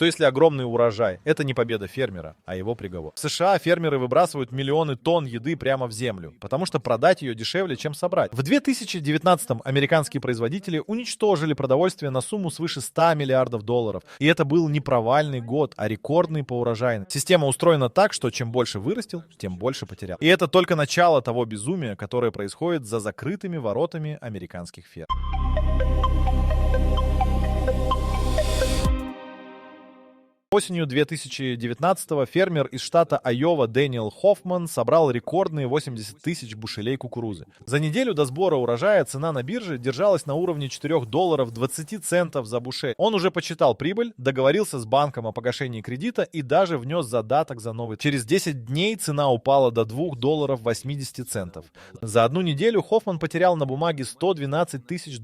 что если огромный урожай – это не победа фермера, а его приговор. В США фермеры выбрасывают миллионы тонн еды прямо в землю, потому что продать ее дешевле, чем собрать. В 2019-м американские производители уничтожили продовольствие на сумму свыше 100 миллиардов долларов. И это был не провальный год, а рекордный по урожайности. Система устроена так, что чем больше вырастил, тем больше потерял. И это только начало того безумия, которое происходит за закрытыми воротами американских ферм. Осенью 2019-го фермер из штата Айова Дэниел Хоффман собрал рекордные 80 тысяч бушелей кукурузы. За неделю до сбора урожая цена на бирже держалась на уровне $4 20 центов за бушель. Он уже подсчитал прибыль, договорился с банком о погашении кредита и даже внес задаток за новый. Через 10 дней цена упала до $2 80 центов. За одну неделю Хоффман потерял на бумаге $112 тысяч,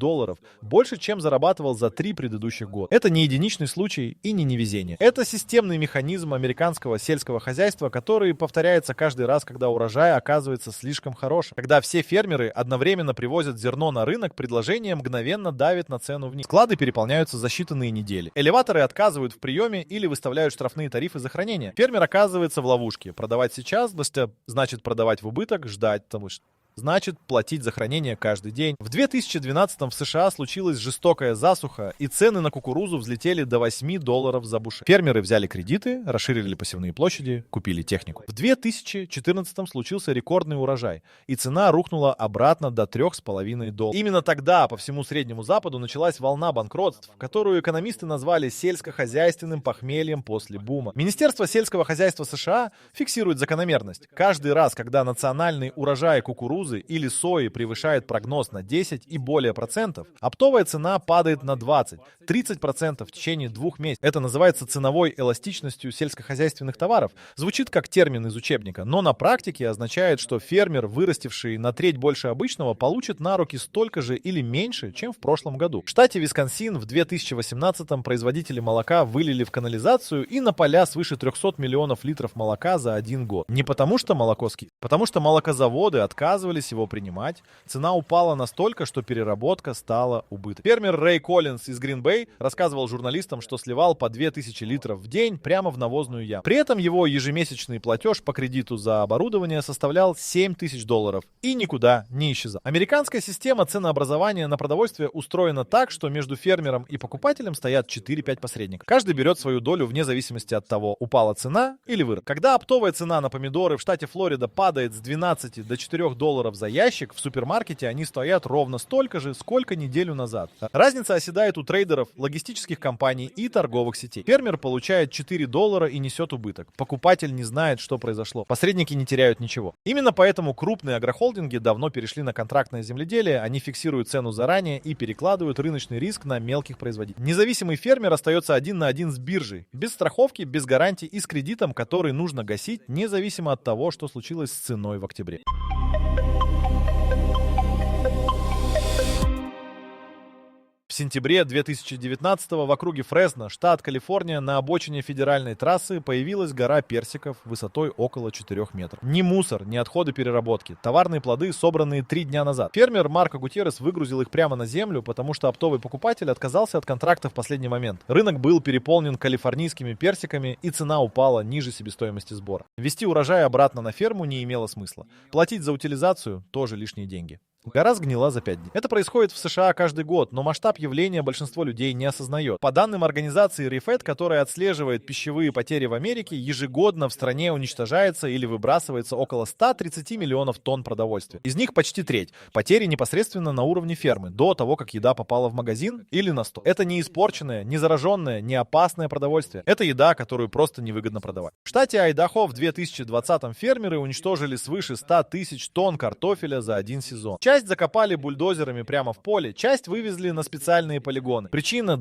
больше, чем зарабатывал за 3 предыдущих года. Это не единичный случай и не невезение. Это системный механизм американского сельского хозяйства, который повторяется каждый раз, когда урожай оказывается слишком хорошим. Когда все фермеры одновременно привозят зерно на рынок, предложение мгновенно давит на цену вниз. Склады переполняются за считанные недели. Элеваторы отказывают в приеме или выставляют штрафные тарифы за хранение. Фермер оказывается в ловушке. Продавать сейчас значит продавать в убыток, ждать, потому что значит платить за хранение каждый день. В 2012-м в США случилась жестокая засуха, и цены на кукурузу взлетели до $8 за бушель. Фермеры взяли кредиты, расширили посевные площади, купили технику. В 2014-м случился рекордный урожай, и цена рухнула обратно до $3,5. Именно тогда по всему Среднему Западу началась волна банкротств, которую экономисты назвали сельскохозяйственным похмельем после бума. Министерство сельского хозяйства США фиксирует закономерность. Каждый раз, когда национальный урожай кукурузы или сои превышает прогноз на 10 и более процентов, оптовая цена падает на 20-30% в течение 2 месяцев. Это называется ценовой эластичностью сельскохозяйственных товаров. Звучит как термин из учебника, но на практике означает, что фермер, вырастивший на треть больше обычного, получит на руки столько же или меньше, чем в прошлом году. В штате Висконсин в 2018-м производители молока вылили в канализацию и на поля свыше 300 миллионов литров молока за 1 год. Не потому что молоко скисlo, потому что молокозаводы отказывались его принимать, цена упала настолько, что переработка стала убыточной. Фермер Рэй Коллинз из Грин-Бэй рассказывал журналистам, что сливал по 2000 литров в день прямо в навозную яму. При этом его ежемесячный платеж по кредиту за оборудование составлял $7 тысяч и никуда не исчезал. Американская система ценообразования на продовольствие устроена так, что между фермером и покупателем стоят 4-5 посредников. Каждый берет свою долю вне зависимости от того, упала цена или вырос. Когда оптовая цена на помидоры в штате Флорида падает с 12 до $4 за ящик, в супермаркете они стоят ровно столько же, сколько неделю назад. Разница оседает у трейдеров, логистических компаний и торговых сетей. Фермер получает $4 и несет убыток. Покупатель не знает, что произошло. Посредники не теряют ничего. Именно поэтому крупные агрохолдинги давно перешли на контрактное земледелие, они фиксируют цену заранее и перекладывают рыночный риск на мелких производителей. Независимый фермер остается 1 на 1 с биржей, без страховки, без гарантий и с кредитом, который нужно гасить, независимо от того, что случилось с ценой в октябре. В сентябре 2019-го в округе Фресно, штат Калифорния, на обочине федеральной трассы появилась гора персиков высотой около 4 метров. Ни мусор, ни отходы переработки. Товарные плоды, собранные 3 дня назад. Фермер Марко Гутьеррес выгрузил их прямо на землю, потому что оптовый покупатель отказался от контракта в последний момент. Рынок был переполнен калифорнийскими персиками, и цена упала ниже себестоимости сбора. Везти урожай обратно на ферму не имело смысла. Платить за утилизацию – тоже лишние деньги. Гора сгнила за 5 дней. Это происходит в США каждый год, но масштаб явления большинство людей не осознает. По данным организации ReFed, которая отслеживает пищевые потери в Америке, ежегодно в стране уничтожается или выбрасывается около 130 миллионов тонн продовольствия. Из них почти треть. Потери непосредственно на уровне фермы, до того, как еда попала в магазин или на стол. Это не испорченное, не зараженное, не опасное продовольствие. Это еда, которую просто невыгодно продавать. В штате Айдахо в 2020-м фермеры уничтожили свыше 100 тысяч тонн картофеля за 1 сезон. Часть закопали бульдозерами прямо в поле, часть вывезли на специальные полигоны. Причина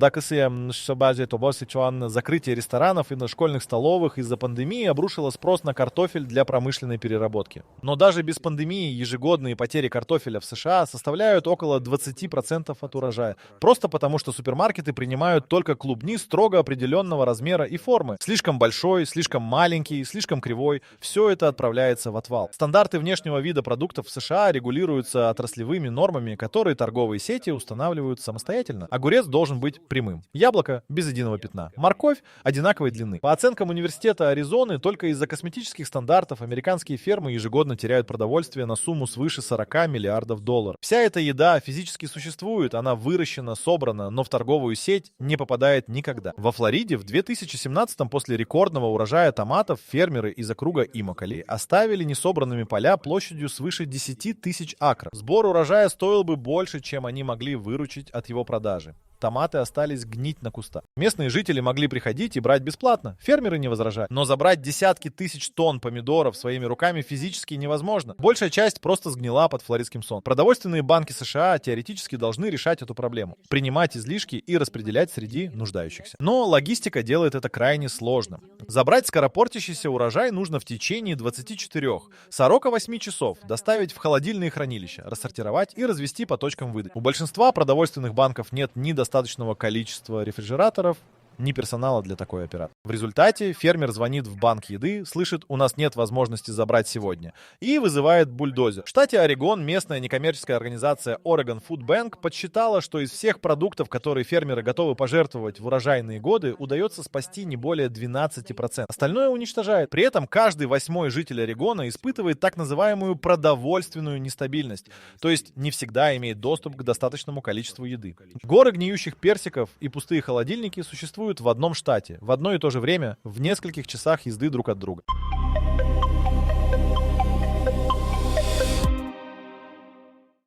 закрытия ресторанов и школьных столовых из-за пандемии обрушила спрос на картофель для промышленной переработки. Но даже без пандемии ежегодные потери картофеля в США составляют около 20% от урожая. Просто потому, что супермаркеты принимают только клубни строго определенного размера и формы. Слишком большой, слишком маленький, слишком кривой. Все это отправляется в отвал. Стандарты внешнего вида продуктов в США регулируются отраслевыми нормами, которые торговые сети устанавливают самостоятельно. Огурец должен быть прямым. Яблоко без единого пятна. Морковь одинаковой длины. По оценкам университета Аризоны, только из-за косметических стандартов американские фермы ежегодно теряют продовольствие на сумму свыше 40 миллиардов долларов. Вся эта еда физически существует, она выращена, собрана, но в торговую сеть не попадает никогда. Во Флориде в 2017-м после рекордного урожая томатов фермеры из округа Имокали оставили несобранными поля площадью свыше 10 тысяч акров. Сбор урожая стоил бы больше, чем они могли выручить от его продажи. Томаты остались гнить на кустах. Местные жители могли приходить и брать бесплатно. Фермеры не возражали. Но забрать десятки тысяч тонн помидоров своими руками физически невозможно. Большая часть просто сгнила под флоридским солнцем. Продовольственные банки США теоретически должны решать эту проблему. Принимать излишки и распределять среди нуждающихся. Но логистика делает это крайне сложным. Забрать скоропортящийся урожай нужно в течение 24-48 часов, доставить в холодильные хранилища, рассортировать и развести по точкам выдачи. У большинства продовольственных банков нет ни достаточного количества рефрижераторов, ни персонала для такой операции. В результате фермер звонит в банк еды, слышит, у нас нет возможности забрать сегодня, и вызывает бульдозер. В штате Орегон местная некоммерческая организация Oregon Food Bank подсчитала, что из всех продуктов, которые фермеры готовы пожертвовать в урожайные годы, удается спасти не более 12%. Остальное уничтожает. При этом каждый 8-й житель Орегона испытывает так называемую продовольственную нестабильность, то есть не всегда имеет доступ к достаточному количеству еды. Горы гниющих персиков и пустые холодильники существуют в одном штате, в одно и то же время, в нескольких часах езды друг от друга.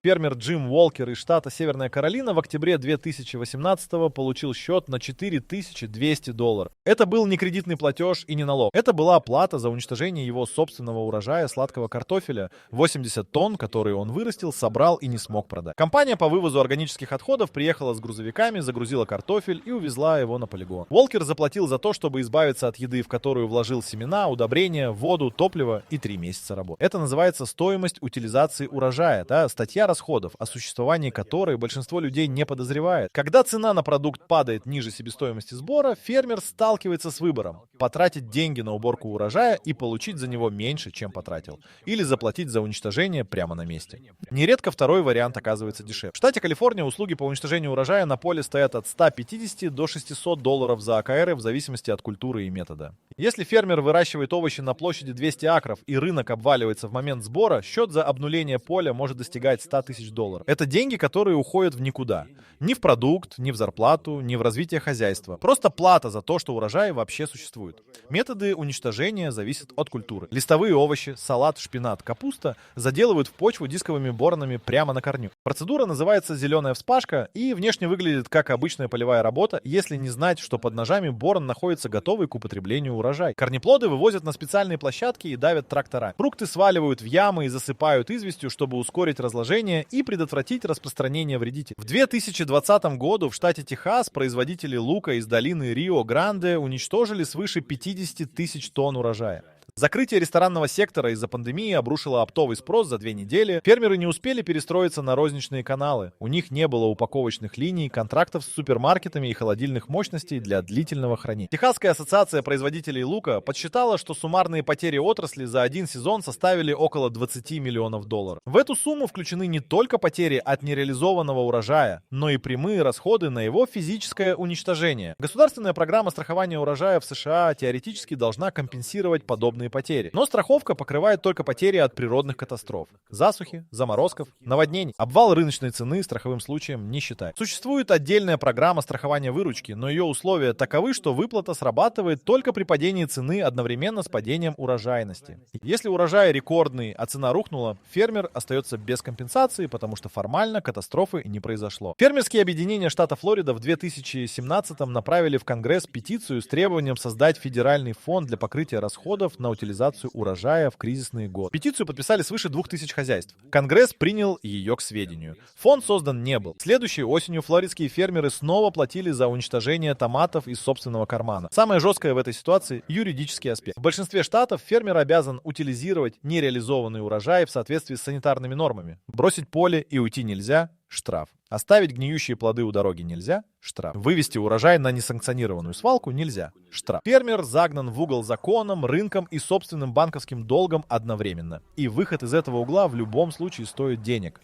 Фермер Джим Уолкер из штата Северная Каролина в октябре 2018-го получил счет на $4200. Это был не кредитный платеж и не налог. Это была оплата за уничтожение его собственного урожая сладкого картофеля. 80 тонн, которые он вырастил, собрал и не смог продать. Компания по вывозу органических отходов приехала с грузовиками, загрузила картофель и увезла его на полигон. Уолкер заплатил за то, чтобы избавиться от еды, в которую вложил семена, удобрения, воду, топливо и 3 месяца работы. Это называется стоимость утилизации урожая, статья расходов, о существовании которой большинство людей не подозревает. Когда цена на продукт падает ниже себестоимости сбора, фермер сталкивается с выбором: потратить деньги на уборку урожая и получить за него меньше, чем потратил, или заплатить за уничтожение прямо на месте. Нередко второй вариант оказывается дешевле. В штате Калифорния услуги по уничтожению урожая на поле стоят от $150 до $600 за АКР в зависимости от культуры и метода. Если фермер выращивает овощи на площади 200 акров и рынок обваливается в момент сбора, счет за обнуление поля может достигать $100 тысяч. Это деньги, которые уходят в никуда. Ни в продукт, ни в зарплату, ни в развитие хозяйства. Просто плата за то, что урожай вообще существует. Методы уничтожения зависят от культуры. Листовые овощи, салат, шпинат, капуста заделывают в почву дисковыми боронами прямо на корню. Процедура называется зеленая вспашка и внешне выглядит как обычная полевая работа, если не знать, что под ножами борон находится готовый к употреблению урожай. Корнеплоды вывозят на специальные площадки и давят трактора. Фрукты сваливают в ямы и засыпают известью, чтобы ускорить разложение и предотвратить распространение вредителей. В 2020 году в штате Техас производители лука из долины Рио-Гранде уничтожили свыше 50 тысяч тонн урожая. Закрытие ресторанного сектора из-за пандемии обрушило оптовый спрос за 2 недели. Фермеры не успели перестроиться на розничные каналы. У них не было упаковочных линий, контрактов с супермаркетами и холодильных мощностей для длительного хранения. Техасская ассоциация производителей лука подсчитала, что суммарные потери отрасли за один сезон составили около $20 миллионов. В эту сумму включены не только потери от нереализованного урожая, но и прямые расходы на его физическое уничтожение. Государственная программа страхования урожая в США теоретически должна компенсировать подобные потери. Но страховка покрывает только потери от природных катастроф: засухи, заморозков, наводнений. Обвал рыночной цены страховым случаем не считает. Существует отдельная программа страхования выручки, но ее условия таковы, что выплата срабатывает только при падении цены одновременно с падением урожайности. Если урожай рекордный, а цена рухнула, фермер остается без компенсации, потому что формально катастрофы не произошло. Фермерские объединения штата Флорида в 2017-м направили в Конгресс петицию с требованием создать федеральный фонд для покрытия расходов на утилизацию урожая в кризисные годы. Петицию подписали свыше 2000 хозяйств. Конгресс принял ее к сведению. Фонд создан не был. Следующей осенью флоридские фермеры снова платили за уничтожение томатов из собственного кармана. Самое жесткое в этой ситуации — юридический аспект. В большинстве штатов фермер обязан утилизировать нереализованный урожай в соответствии с санитарными нормами. Бросить поле и уйти нельзя — штраф. Оставить гниющие плоды у дороги нельзя — штраф. Вывести урожай на несанкционированную свалку нельзя — штраф. Фермер загнан в угол законом, рынком и собственным банковским долгом одновременно. И выход из этого угла в любом случае стоит денег.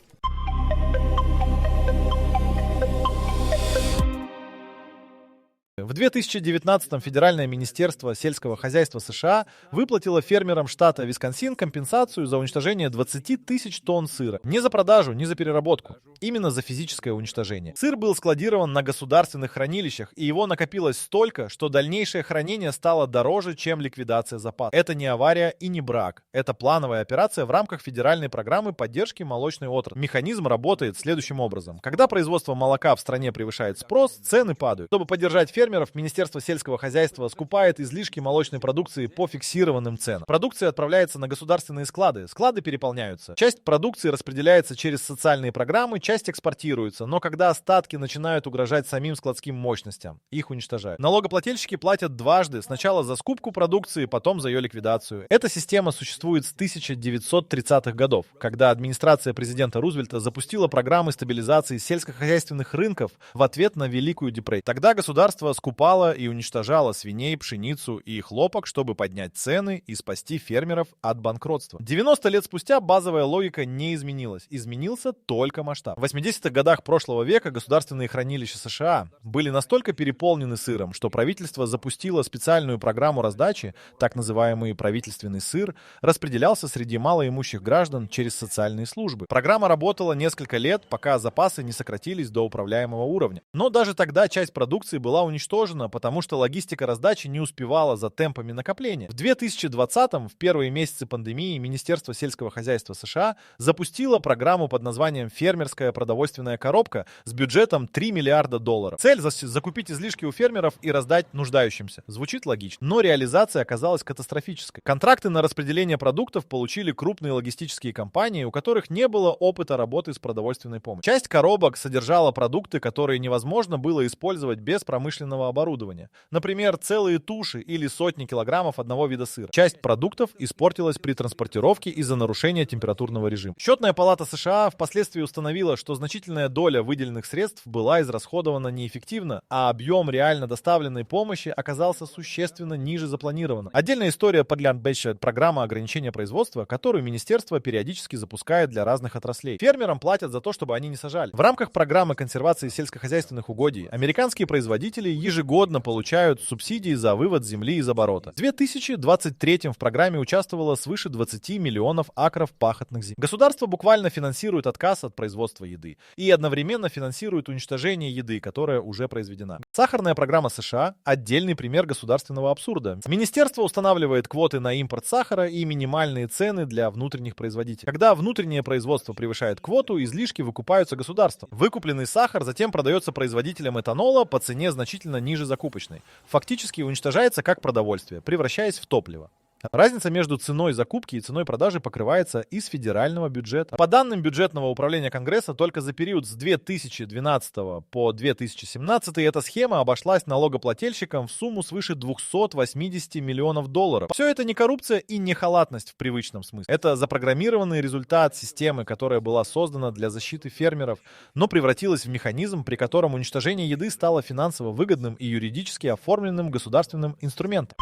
В 2019-м Федеральное министерство сельского хозяйства США выплатило фермерам штата Висконсин компенсацию за уничтожение 20 тысяч тонн сыра. Не за продажу, не за переработку. Именно за физическое уничтожение. Сыр был складирован на государственных хранилищах, и его накопилось столько, что дальнейшее хранение стало дороже, чем ликвидация запасов. Это не авария и не брак. Это плановая операция в рамках федеральной программы поддержки молочной отрасли. Механизм работает следующим образом. Когда производство молока в стране превышает спрос, цены падают. Чтобы поддержать фермеров, Министерство сельского хозяйства скупает излишки молочной продукции по фиксированным ценам. Продукция отправляется на государственные склады. Склады переполняются. Часть продукции распределяется через социальные программы, часть экспортируется. Но когда остатки начинают угрожать самим складским мощностям, их уничтожают. Налогоплательщики платят дважды. Сначала за скупку продукции, потом за ее ликвидацию. Эта система существует с 1930-х годов, когда администрация президента Рузвельта запустила программы стабилизации сельскохозяйственных рынков в ответ на Великую депрессию. Тогда государство скупала и уничтожала свиней, пшеницу и хлопок, чтобы поднять цены и спасти фермеров от банкротства. 90 лет спустя базовая логика не изменилась. Изменился только масштаб. В 80-х годах прошлого века государственные хранилища США были настолько переполнены сыром, что правительство запустило специальную программу раздачи, так называемый правительственный сыр, распределялся среди малоимущих граждан через социальные службы. Программа работала несколько лет, пока запасы не сократились до управляемого уровня. Но даже тогда часть продукции была уничтожена, потому что логистика раздачи не успевала за темпами накопления. В 2020-м, в первые месяцы пандемии, Министерство сельского хозяйства США запустило программу под названием «Фермерская продовольственная коробка» с бюджетом $3 миллиарда. Цель — закупить излишки у фермеров и раздать нуждающимся. Звучит логично. Но реализация оказалась катастрофической. Контракты на распределение продуктов получили крупные логистические компании, у которых не было опыта работы с продовольственной помощью. Часть коробок содержала продукты, которые невозможно было использовать без промышленного оборудования. Например, целые туши или сотни килограммов одного вида сыра. Часть продуктов испортилась при транспортировке из-за нарушения температурного режима. Счетная палата США впоследствии установила, что значительная доля выделенных средств была израсходована неэффективно, а объем реально доставленной помощи оказался существенно ниже запланированного. Отдельная история подлянбэча — программа ограничения производства, которую министерство периодически запускает для разных отраслей. Фермерам платят за то, чтобы они не сажали. В рамках программы консервации сельскохозяйственных угодий американские производители ежегодно получают субсидии за вывод земли из оборота. В 2023 в программе участвовало свыше 20 миллионов акров пахотных земель. Государство буквально финансирует отказ от производства еды и одновременно финансирует уничтожение еды, которая уже произведена. Сахарная программа США — отдельный пример государственного абсурда. Министерство устанавливает квоты на импорт сахара и минимальные цены для внутренних производителей. Когда внутреннее производство превышает квоту, излишки выкупаются государством. Выкупленный сахар затем продается производителям этанола по цене значительно ниже закупочной. Фактически уничтожается как продовольствие, превращаясь в топливо. Разница между ценой закупки и ценой продажи покрывается из федерального бюджета. По данным бюджетного управления Конгресса, только за период с 2012 по 2017 эта схема обошлась налогоплательщикам в сумму свыше $280 миллионов. Все это не коррупция и не халатность в привычном смысле. Это запрограммированный результат системы, которая была создана для защиты фермеров, но превратилась в механизм, при котором уничтожение еды стало финансово выгодным и юридически оформленным государственным инструментом.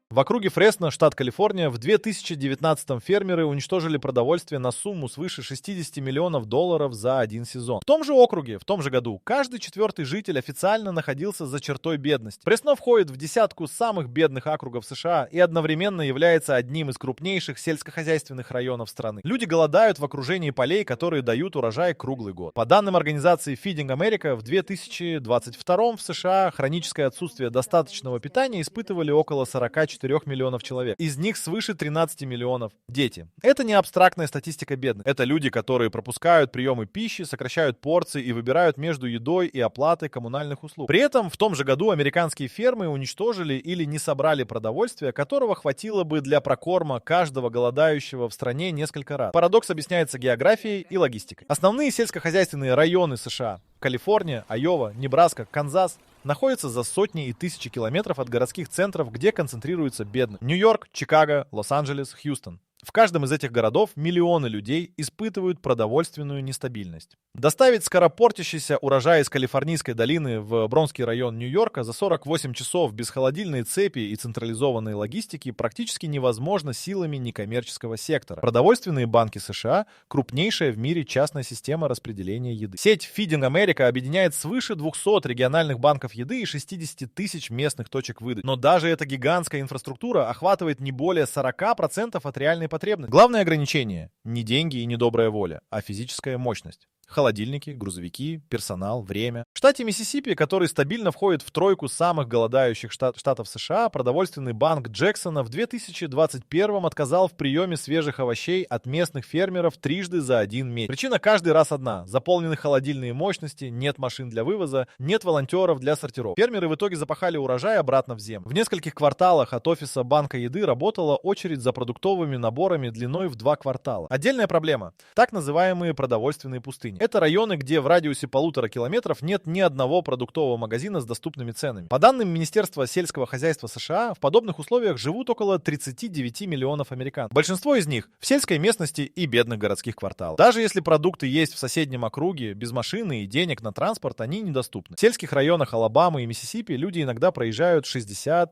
В округе Фресно, штат Калифорния, в 2019-м фермеры уничтожили продовольствие на сумму свыше $60 миллионов за один сезон. В том же округе, в том же году, каждый четвертый житель официально находился за чертой бедности. Фресно входит в десятку самых бедных округов США и одновременно является одним из крупнейших сельскохозяйственных районов страны. Люди голодают в окружении полей, которые дают урожай круглый год. По данным организации Feeding America, в 2022 в США хроническое отсутствие достаточного питания испытывали около 44 миллионов человек. Из них свыше 13 миллионов — дети. Это не абстрактная статистика бедных. Это люди, которые пропускают приемы пищи, сокращают порции и выбирают между едой и оплатой коммунальных услуг. При этом в том же году американские фермы уничтожили или не собрали продовольствие, которого хватило бы для прокорма каждого голодающего в стране несколько раз. Парадокс объясняется географией и логистикой. Основные сельскохозяйственные районы США — Калифорния, Айова, Небраска, Канзас — находятся за сотни и тысячи километров от городских центров, где концентрируются бедные. Нью-Йорк, Чикаго, Лос-Анджелес, Хьюстон. В каждом из этих городов миллионы людей испытывают продовольственную нестабильность. Доставить скоропортящийся урожай из Калифорнийской долины в Бронкский район Нью-Йорка за 48 часов без холодильной цепи и централизованной логистики практически невозможно силами некоммерческого сектора. Продовольственные банки США – крупнейшая в мире частная система распределения еды. Сеть Feeding America объединяет свыше 200 региональных банков еды и 60 тысяч местных точек выдачи. Но даже эта гигантская инфраструктура охватывает не более 40% от реальной потребности. Главное ограничение – не деньги и не добрая воля, а физическая мощность. Холодильники, грузовики, персонал, время. В штате Миссисипи, который стабильно входит в тройку самых голодающих штатов США, продовольственный банк Джексона в 2021 отказал в приеме свежих овощей от местных фермеров трижды за один месяц. Причина каждый раз одна. Заполнены холодильные мощности, нет машин для вывоза, нет волонтеров для сортировки. Фермеры в итоге запахали урожай обратно в землю. В нескольких кварталах от офиса банка еды работала очередь за продуктовыми наборами длиной в 2 квартала. Отдельная проблема – так называемые продовольственные пустыни. Это районы, где в радиусе 1,5 километров нет ни одного продуктового магазина с доступными ценами. По данным Министерства сельского хозяйства США, в подобных условиях живут около 39 миллионов американцев. Большинство из них в сельской местности и бедных городских кварталах. Даже если продукты есть в соседнем округе, без машины и денег на транспорт они недоступны. В сельских районах Алабамы и Миссисипи люди иногда проезжают 60-80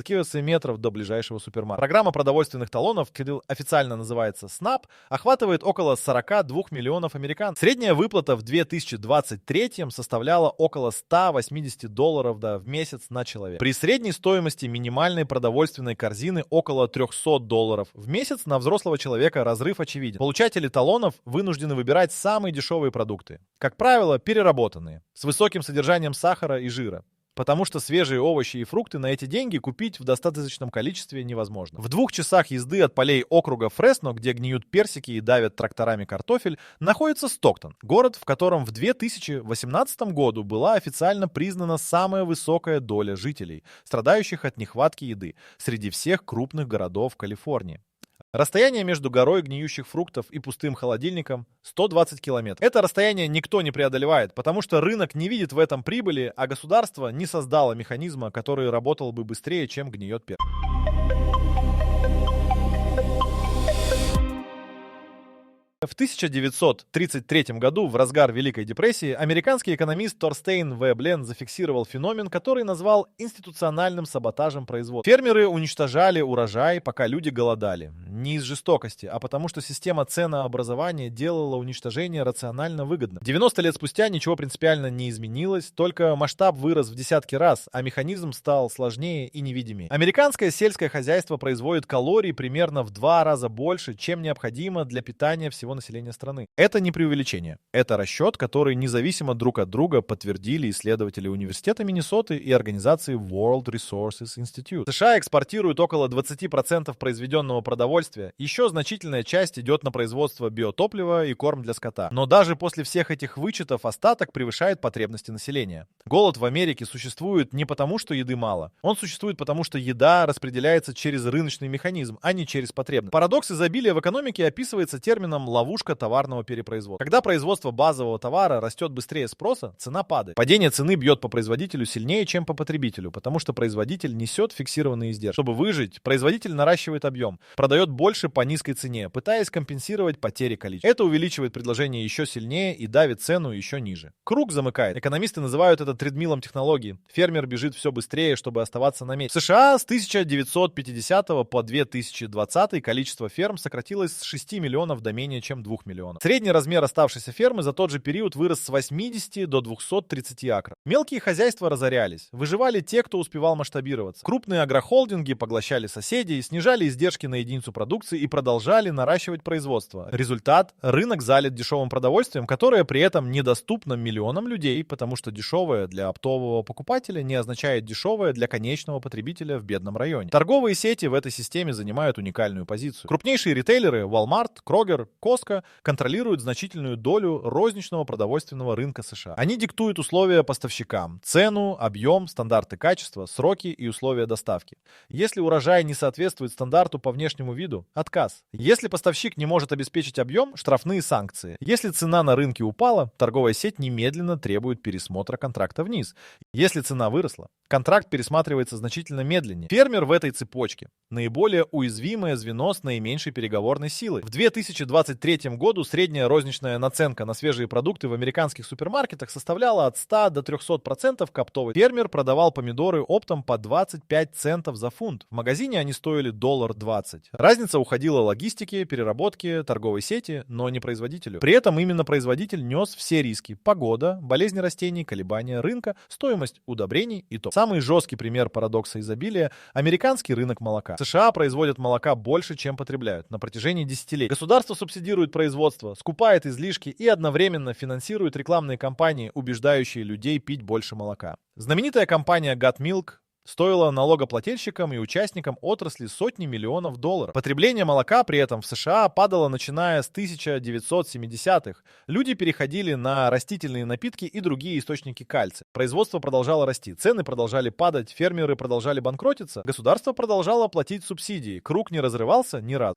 километров до ближайшего супермаркета. Программа продовольственных талонов, официально называется SNAP, охватывает около 42 миллионов американцев. Средняя выплата в 2023 составляла около $180 в месяц на человека. При средней стоимости минимальной продовольственной корзины около $300 в месяц на взрослого человека разрыв очевиден. Получатели талонов вынуждены выбирать самые дешевые продукты. Как правило, переработанные, с высоким содержанием сахара и жира. Потому что свежие овощи и фрукты на эти деньги купить в достаточном количестве невозможно. В 2 часах езды от полей округа Фресно, где гниют персики и давят тракторами картофель, находится Стоктон, город, в котором в 2018 году была официально признана самая высокая доля жителей, страдающих от нехватки еды, среди всех крупных городов Калифорнии. Расстояние между горой гниющих фруктов и пустым холодильником 120 километров. Это расстояние никто не преодолевает, потому что рынок не видит в этом прибыли, а государство не создало механизма, который работал бы быстрее, чем гниет персик. В 1933 году, в разгар Великой депрессии, американский экономист Торстейн Веблен зафиксировал феномен, который назвал институциональным саботажем производства. Фермеры уничтожали урожай, пока люди голодали. Не из жестокости, а потому что система ценообразования делала уничтожение рационально выгодным. 90 лет спустя ничего принципиально не изменилось, только масштаб вырос в десятки раз, а механизм стал сложнее и невидимее. Американское сельское хозяйство производит калорий примерно в 2 раза больше, чем необходимо для питания всего населения страны. Это не преувеличение. Это расчет, который независимо друг от друга подтвердили исследователи Университета Миннесоты и организации World Resources Institute. США экспортируют около 20% произведенного продовольствия. Еще значительная часть идет на производство биотоплива и корм для скота. Но даже после всех этих вычетов остаток превышает потребности населения. Голод в Америке существует не потому, что еды мало. Он существует потому, что еда распределяется через рыночный механизм, а не через потребность. Парадокс изобилия в экономике описывается термином ловушка товарного перепроизводства. Когда производство базового товара растет быстрее спроса, цена падает. Падение цены бьет по производителю сильнее, чем по потребителю, потому что производитель несет фиксированные издержки. Чтобы выжить, производитель наращивает объем, продает больше по низкой цене, пытаясь компенсировать потери количества. Это увеличивает предложение еще сильнее и давит цену еще ниже. Круг замыкает. Экономисты называют это тридмилом технологии. Фермер бежит все быстрее, чтобы оставаться на месте. В США с 1950 по 2020 количество ферм сократилось с 6 миллионов до менее чем 2 миллионов. Средний размер оставшейся фермы за тот же период вырос с 80 до 230 акров. Мелкие хозяйства разорялись. Выживали те, кто успевал масштабироваться. Крупные агрохолдинги поглощали соседей, снижали издержки на единицу продукции и продолжали наращивать производство. Результат – рынок залит дешевым продовольствием, которое при этом недоступно миллионам людей, потому что дешевое для оптового покупателя не означает дешевое для конечного потребителя в бедном районе. Торговые сети в этой системе занимают уникальную позицию. Крупнейшие ритейлеры – Walmart, Kroger, Costco жестко контролируют значительную долю розничного продовольственного рынка США. Они диктуют условия поставщикам, цену, объем, стандарты качества, сроки и условия доставки. Если урожай не соответствует стандарту по внешнему виду, отказ. Если поставщик не может обеспечить объем, штрафные санкции. Если цена на рынке упала, торговая сеть немедленно требует пересмотра контракта вниз. Если цена выросла, контракт пересматривается значительно медленнее. Фермер в этой цепочке – наиболее уязвимое звено с наименьшей переговорной силой. В 2023 году средняя розничная наценка на свежие продукты в американских супермаркетах составляла от 100 до 300% к оптовой. Фермер продавал помидоры оптом по 25 центов за фунт. В магазине они стоили $1.20. Разница уходила логистике, переработке, торговой сети, но не производителю. При этом именно производитель нес все риски: погода, болезни растений, колебания рынка, стоимость удобрений и топ. Самый жесткий пример парадокса изобилия – американский рынок молока. США производят молока больше, чем потребляют на протяжении десятилетий. Государство субсидирует производство, скупает излишки и одновременно финансирует рекламные кампании, убеждающие людей пить больше молока. Знаменитая компания Got Milk стоила налогоплательщикам и участникам отрасли сотни миллионов долларов. Потребление молока при этом в США падало начиная с 1970-х. Люди переходили на растительные напитки и другие источники кальция. Производство продолжало расти, цены продолжали падать, фермеры продолжали банкротиться, государство продолжало платить субсидии. Круг не разрывался ни разу.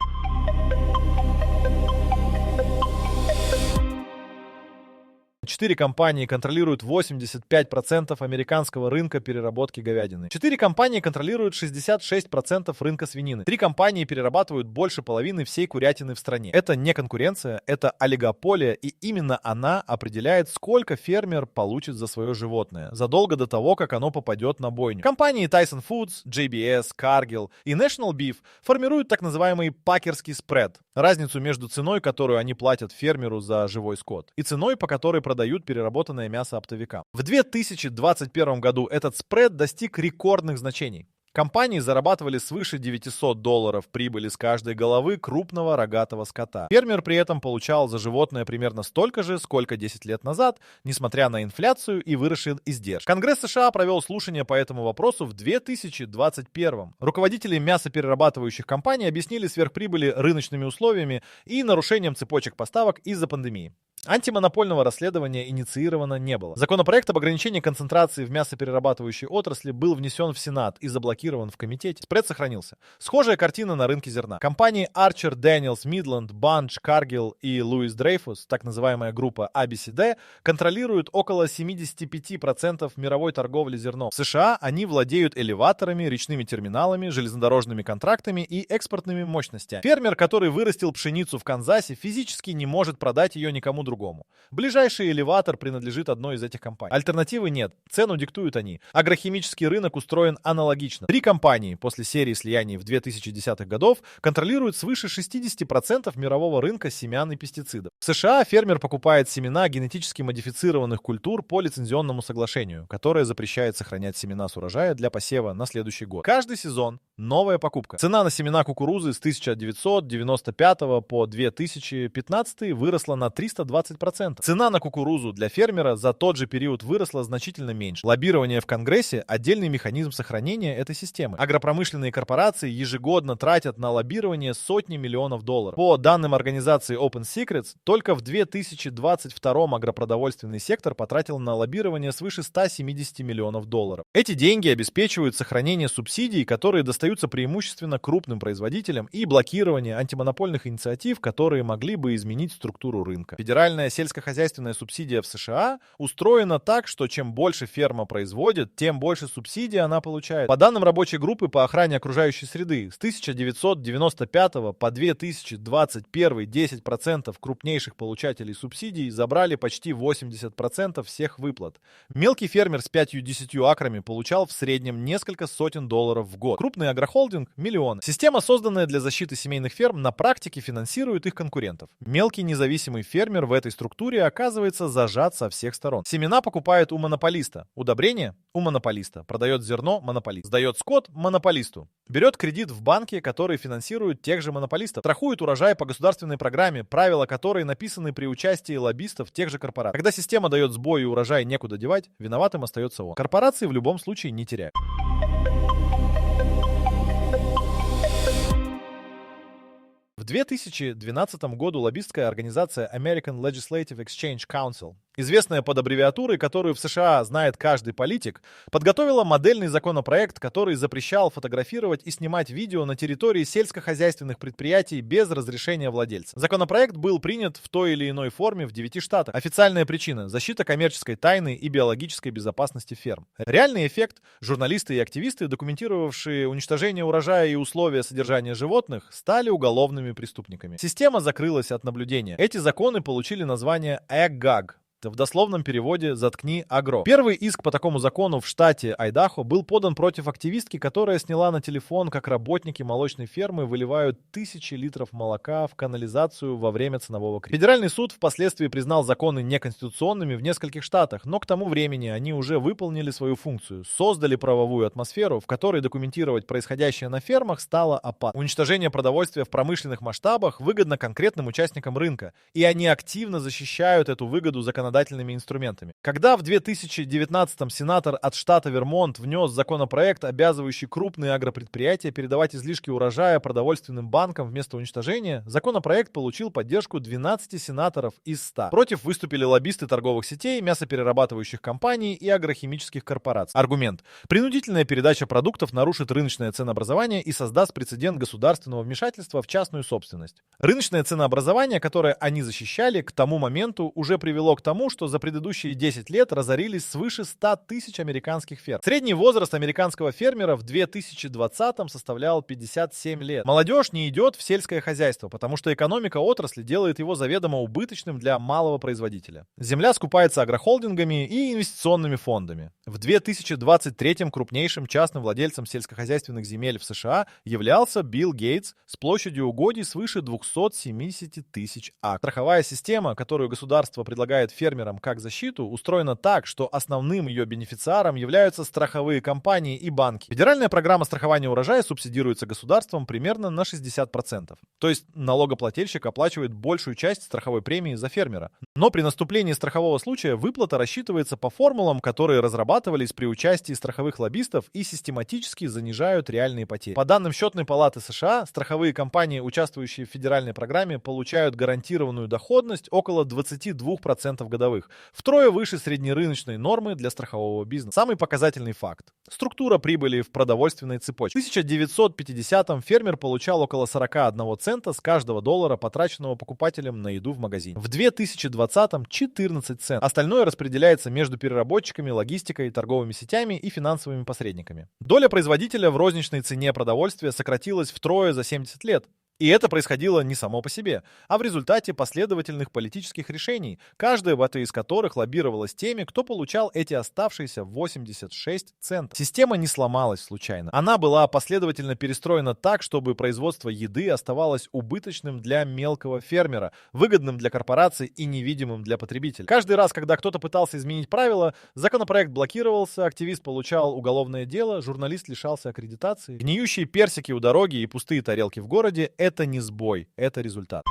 Четыре компании контролируют 85% американского рынка переработки говядины. 4 компании контролируют 66% рынка свинины. 3 компании перерабатывают больше половины всей курятины в стране. Это не конкуренция, это олигополия, и именно она определяет, сколько фермер получит за свое животное, задолго до того, как оно попадет на бойню. Компании Tyson Foods, JBS, Cargill и National Beef формируют так называемый пакерский спред, разницу между ценой, которую они платят фермеру за живой скот, и ценой, по которой продают переработанное мясо оптовикам. В 2021 году этот спред достиг рекордных значений. Компании зарабатывали свыше $900 прибыли с каждой головы крупного рогатого скота. Фермер при этом получал за животное примерно столько же, сколько 10 лет назад, несмотря на инфляцию и выросшие издержки. Конгресс США провел слушание по этому вопросу в 2021. Руководители мясоперерабатывающих компаний объяснили сверхприбыли рыночными условиями и нарушением цепочек поставок из-за пандемии. Антимонопольного расследования инициировано не было. Законопроект об ограничении концентрации в мясоперерабатывающей отрасли был внесен в Сенат и заблокирован в комитете. Спред сохранился. Схожая картина на рынке зерна. Компании Archer Daniels Midland, Bunch, Cargill и Louis Dreyfus, так называемая группа ABCD, контролируют около 75% мировой торговли зерном. В США они владеют элеваторами, речными терминалами, железнодорожными контрактами и экспортными мощностями. Фермер, который вырастил пшеницу в Канзасе, физически не может продать ее никому другому. Ближайший элеватор принадлежит одной из этих компаний. Альтернативы нет. Цену диктуют они. Агрохимический рынок устроен аналогично. 3 компании после серии слияний в 2010-х годов контролируют свыше 60% мирового рынка семян и пестицидов. В США фермер покупает семена генетически модифицированных культур по лицензионному соглашению, которое запрещает сохранять семена с урожая для посева на следующий год. Каждый сезон новая покупка. Цена на семена кукурузы с 1995 по 2015 выросла на 320%. Цена на кукурузу для фермера за тот же период выросла значительно меньше. Лоббирование в Конгрессе – отдельный механизм сохранения этой системы. Агропромышленные корпорации ежегодно тратят на лоббирование сотни миллионов долларов. По данным организации Open Secrets, только в 2022 агропродовольственный сектор потратил на лоббирование свыше 170 миллионов долларов. Эти деньги обеспечивают сохранение субсидий, которые достаются преимущественно крупным производителям, и блокирование антимонопольных инициатив, которые могли бы изменить структуру рынка. Федеральная сельскохозяйственная субсидия в США устроена так, что чем больше ферма производит, тем больше субсидий она получает. По данным рабочей группы по охране окружающей среды, с 1995 по 2021 10% крупнейших получателей субсидий забрали почти 80% всех выплат. Мелкий фермер с 5-10 акрами получал в среднем несколько сотен долларов в год. Крупный агрохолдинг – миллионы. Система, созданная для защиты семейных ферм, на практике финансирует их конкурентов. Мелкий независимый фермер в этой структуре оказывается зажат со всех сторон. Семена покупает у монополиста, удобрения у монополиста, продает зерно монополист, сдает скот монополисту, берет кредит в банке, который финансирует тех же монополистов, страхует урожай по государственной программе, правила которой написаны при участии лоббистов тех же корпораций. Когда система дает сбой и урожай некуда девать, виноватым остается он. Корпорации в любом случае не теряют. В В 2012 году лоббистская организация American Legislative Exchange Council, известная под аббревиатурой, которую в США знает каждый политик, подготовила модельный законопроект, который запрещал фотографировать и снимать видео на территории сельскохозяйственных предприятий без разрешения владельца. Законопроект был принят в той или иной форме в 9 штатах. Официальная причина – защита коммерческой тайны и биологической безопасности ферм. Реальный эффект – журналисты и активисты, документировавшие уничтожение урожая и условия содержания животных, стали уголовными преступниками. Система закрылась от наблюдения. Эти законы получили название AGAG. В дословном переводе «заткни агро». Первый иск по такому закону в штате Айдахо был подан против активистки, которая сняла на телефон, как работники молочной фермы выливают тысячи литров молока в канализацию во время ценового кризиса. Федеральный суд впоследствии признал законы неконституционными в нескольких штатах, но к тому времени они уже выполнили свою функцию, создали правовую атмосферу, в которой документировать происходящее на фермах стало опасно. Уничтожение продовольствия в промышленных масштабах выгодно конкретным участникам рынка, и они активно защищают эту выгоду законодательными инструментами. Когда в 2019-м сенатор от штата Вермонт внес законопроект, обязывающий крупные агропредприятия передавать излишки урожая продовольственным банкам вместо уничтожения, законопроект получил поддержку 12 сенаторов из 100. Против выступили лоббисты торговых сетей, мясоперерабатывающих компаний и агрохимических корпораций. Аргумент. Принудительная передача продуктов нарушит рыночное ценообразование и создаст прецедент государственного вмешательства в частную собственность. Рыночное ценообразование, которое они защищали, к тому моменту уже привело к тому, что за предыдущие 10 лет разорились свыше 100 тысяч американских ферм. Средний возраст американского фермера в 2020-м составлял 57 лет. Молодежь не идет в сельское хозяйство, потому что экономика отрасли делает его заведомо убыточным для малого производителя. Земля скупается агрохолдингами и инвестиционными фондами. В 2023-м крупнейшим частным владельцем сельскохозяйственных земель в США являлся Билл Гейтс с площадью угодий свыше 270 тысяч акров. Страховая система, которую государство предлагает фермерам как защиту, устроена так, что основным ее бенефициаром являются страховые компании и банки. Федеральная программа страхования урожая субсидируется государством примерно на 60%. То есть налогоплательщик оплачивает большую часть страховой премии за фермера. Но при наступлении страхового случая выплата рассчитывается по формулам, которые разрабатывались при участии страховых лоббистов и систематически занижают реальные потери. По данным Счетной палаты США, страховые компании, участвующие в федеральной программе, получают гарантированную доходность около 22% годовых, втрое выше среднерыночной нормы для страхового бизнеса. Самый показательный факт. Структура прибыли в продовольственной цепочке. В 1950-м фермер получал около 41 цента с каждого доллара, потраченного покупателем на еду в магазине. В 2020-м 14 центов. Остальное распределяется между переработчиками, логистикой, торговыми сетями и финансовыми посредниками. Доля производителя в розничной цене продовольствия сократилась втрое за 70 лет. И это происходило не само по себе, а в результате последовательных политических решений, каждое из которых лоббировалось теми, кто получал эти оставшиеся 86 центов. Система не сломалась случайно. Она была последовательно перестроена так, чтобы производство еды оставалось убыточным для мелкого фермера, выгодным для корпораций и невидимым для потребителя. Каждый раз, когда кто-то пытался изменить правила, законопроект блокировался, активист получал уголовное дело, журналист лишался аккредитации. Гниющие персики у дороги и пустые тарелки в городе — это не сбой, это результат.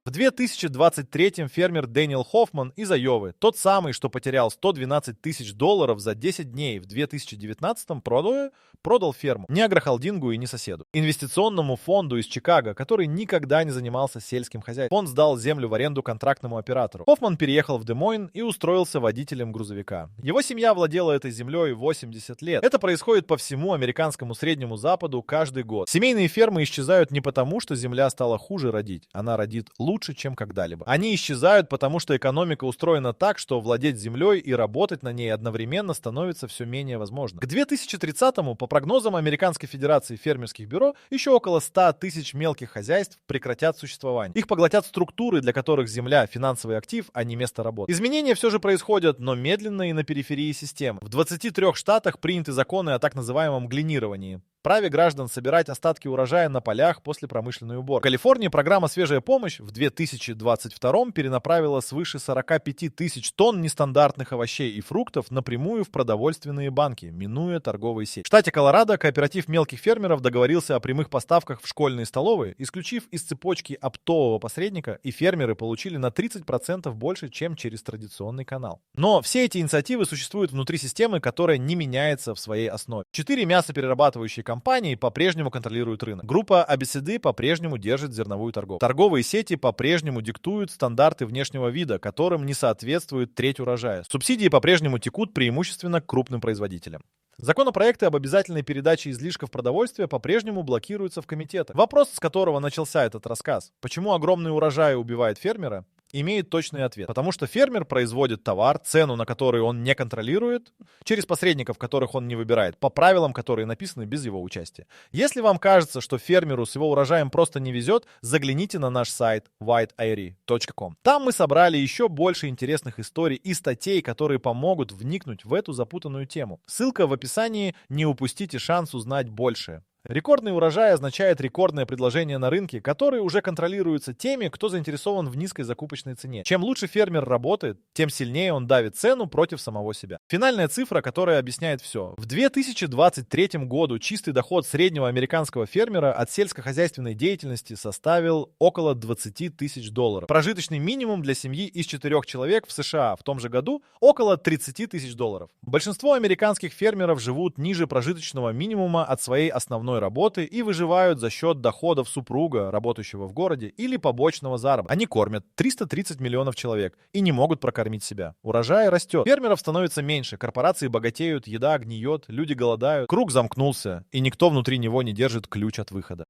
В 2023-м фермер Дэниел Хоффман из Айовы, тот самый, что потерял $112 тысяч за 10 дней в 2019-м, продал ферму. Не агрохолдингу и не соседу. Инвестиционному фонду из Чикаго, который никогда не занимался сельским хозяйством. Фонд сдал землю в аренду контрактному оператору. Хоффман переехал в Де-Мойн и устроился водителем грузовика. Его семья владела этой землей 80 лет. Это происходит по всему американскому Среднему Западу каждый год. Семейные фермы исчезают не потому, что земля стала хуже родить. Она родит лучше, чем когда-либо. Они исчезают, потому что экономика устроена так, что владеть землей и работать на ней одновременно становится все менее возможно. К 2030-му, по прогнозам Американской Федерации фермерских бюро, еще около 100 тысяч мелких хозяйств прекратят существование. Их поглотят структуры, для которых земля — финансовый актив, а не место работы. Изменения все же происходят, но медленно и на периферии системы. В 23 штатах приняты законы о так называемом глинировании. праве граждан собирать остатки урожая на полях после промышленной уборки. В Калифорнии программа «Свежая помощь» в 2022 перенаправила свыше 45 тысяч тонн нестандартных овощей и фруктов напрямую в продовольственные банки, минуя торговые сети. В штате Колорадо кооператив мелких фермеров договорился о прямых поставках в школьные столовые, исключив из цепочки оптового посредника, и фермеры получили на 30% больше, чем через традиционный канал. Но все эти инициативы существуют внутри системы, которая не меняется в своей основе. 4 мясоперерабатывающие компании по-прежнему контролируют рынок. Группа ABCD по-прежнему держит зерновую торговлю. Торговые сети по-прежнему диктуют стандарты внешнего вида, которым не соответствует треть урожая. Субсидии по-прежнему текут преимущественно к крупным производителям. Законопроекты об обязательной передаче излишков продовольствия по-прежнему блокируются в комитетах. Вопрос, с которого начался этот рассказ, почему огромный урожай убивает фермера, имеет точный ответ. Потому что фермер производит товар, цену на который он не контролирует, через посредников, которых он не выбирает, по правилам, которые написаны без его участия. Если вам кажется, что фермеру с его урожаем просто не везет, загляните на наш сайт whiteairy.com. Там мы собрали еще больше интересных историй и статей, которые помогут вникнуть в эту запутанную тему. Ссылка в описании, не упустите шанс узнать больше. Рекордный урожай означает рекордное предложение на рынке, которое уже контролируется теми, кто заинтересован в низкой закупочной цене. Чем лучше фермер работает, тем сильнее он давит цену против самого себя. Финальная цифра, которая объясняет все. В 2023 году чистый доход среднего американского фермера от сельскохозяйственной деятельности составил около $20 тысяч. Прожиточный минимум для семьи из 4 человек в США в том же году около $30 тысяч. Большинство американских фермеров живут ниже прожиточного минимума от своей основной работы и выживают за счет доходов супруга, работающего в городе, или побочного заработка. Они кормят 330 миллионов человек и не могут прокормить себя. Урожай растет, фермеров становится меньше, корпорации богатеют, еда гниет, люди голодают. Круг замкнулся, и никто внутри него не держит ключ от выхода.